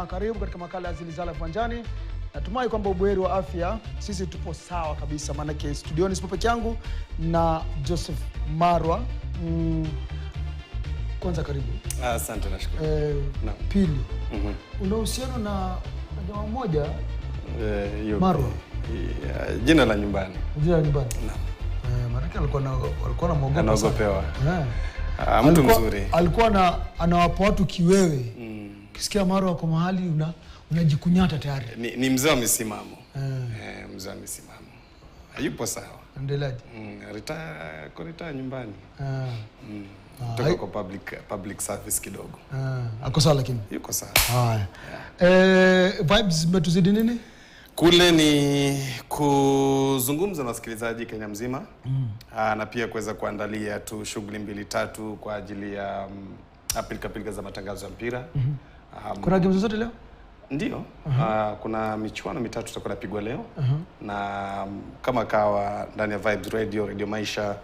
na karibu katika makala ya ZIlizala Viwanjani. Natumai kwamba ubuheri wa afya. Sisi tupo sawa kabisa, maana studioni sipo peke yangu na Joseph Marwa. Kwanza karibu. Asante, nashukuru. Pili. Una uhusiano na jamaa mmoja? Marwa. Jina la nyumbani. Jina la nyumbani. Naam. Maana alikuwa na mwogopa. Anaogopewa. Mtu mzuri. Alikuwa anawapa watu kiwewe. Ukisikia Marwa kwa mahali unajikunyata tayari. Ni mzee wa misimamo. Mzee wa misimamo. Hayupo sawa. Endeleaje? Retire nyumbani. Toka kwa public service kidogo. Ako sawa lakini? Yuko sawa. Haya. Vibes metuzidi nini? Kule ni kuzungumza na wasikilizaji Kenya mzima. Na pia kuweza kuandalia tu shughuli 2-3 kwa ajili ya pilika za matangazo ya mpira. Kuna games zote leo? Ndio. Kuna michuano 3 tutakuwa napigwa leo. Na kama kawa ndani ya Vibes Radio Maisha,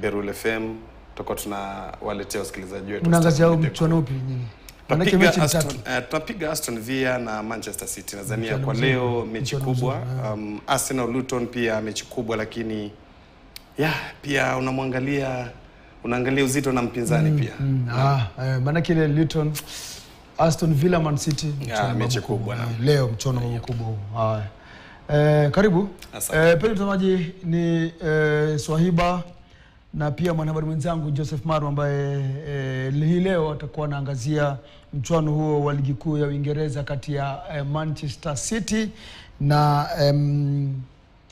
Berul FM, tutakuwa tunawaletea wasikilizaji wetu. Unaangazia mchuano upi nyinyi? Manake mechi 3. Tunapiga Aston Villa na Manchester City. Nadhania kwa leo mechi kubwa. Arsenal Luton pia mechi kubwa, lakini pia unaangalia uzito na mpinzani pia. Manake ile Luton, Aston Villa, Man City mechi kubwa leo, mchuano mkubwa huu. Haya. Karibu. Pili mtazamaji ni Swahiba na pia mwanahabari mwenzangu Joseph Marwa ambaye hii leo atakuwa anaangazia mchuano huo wa ligi kuu ya Uingereza kati ya Manchester City na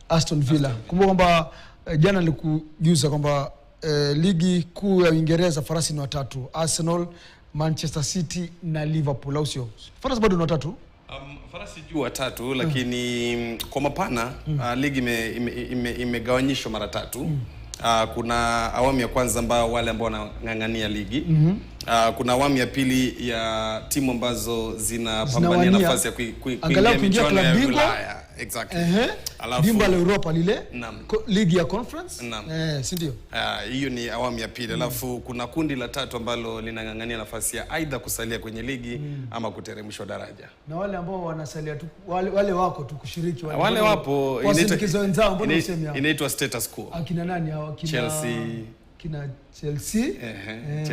Aston Villa. Kumbuka kwamba jana nilikujuza kwamba ligi kuu ya Uingereza farasi ni watatu: Arsenal, Manchester City na Liverpool, au sio? Farasi bado ni watatu? Farasi juu watatu, lakini kwa mapana ligi imegawanyishwa mara 3. Kuna awamu ya kwanza ambao wale ambao wanang'ang'ania ligi. Kuna awamu ya pili ya timu ambazo zinapambania nafasi ya kuingia michuano ya Ulaya. Exactly. Dimba la Europa lile, ligi ya conference. Si ndio? Hiyo ni awamu ya pili. Alafu kuna kundi la 3 ambalo linang'ang'ania nafasi ya aidha kusalia kwenye ligi ama kuteremshwa daraja. Na wale ambao wanasalia tu, wale wako tu kushiriki, wale wapo inaitwa status quo. Akina nani hao? Chelsea.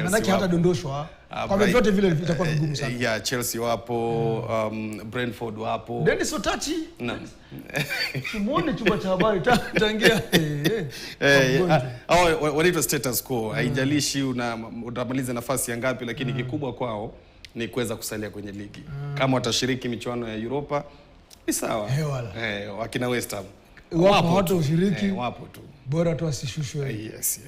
Manake hata dondoshwa kwa vyote vile vitakuwa vigumu sana. Chelsea wapo, Brentford wapo. Dennis Otachi. Simuone chumba cha habari tangia. Wanaitwa status quo. Haijalishi utamaliza nafasi ya ngapi, lakini kikubwa kwao ni kuweza kusalia kwenye ligi. Kama watashiriki michuano ya Europa ni sawa. Wakina West Ham wapo hata ushiriki, wapo tu, bora tu asishushwe. Yes.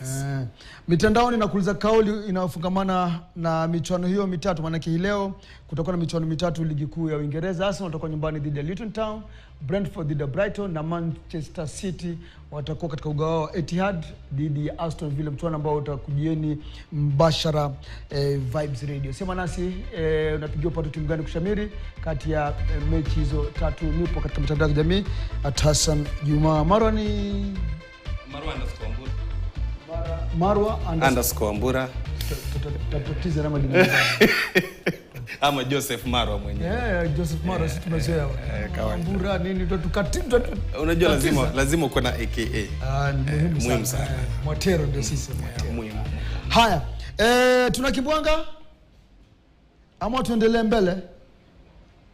Mitandaoni nakuuliza kauli inayofungamana na michuano hiyo 3, maana hii leo kutakuwa na michuano 3 ligi kuu ya Uingereza. Arsenal watakuwa nyumbani dhidi ya Luton Town, Brentford dhidi ya Brighton na Manchester City watakuwa katika uga wao Etihad dhidi ya Aston Villa, mchuano ambao utakujieni mbashara Vibes Radio. Sema nasi unapigia pato timu gani kushamiri kati ya mechi hizo 3. Nipo katika mitandao ya kijamii Hassan Juma. Marwa ni Marwa_Ambura. Tutatiza na majina ama Joseph Marwa mwenyewe. Joseph Marwa, sisi tumezoea. Ambura nini tukatimta. Unajua lazima uko na AKA. Muhimu sana. Mwatero ndio sisi Mwatero. Muhimu. Haya, tunakimbwanga ama tuendelee mbele?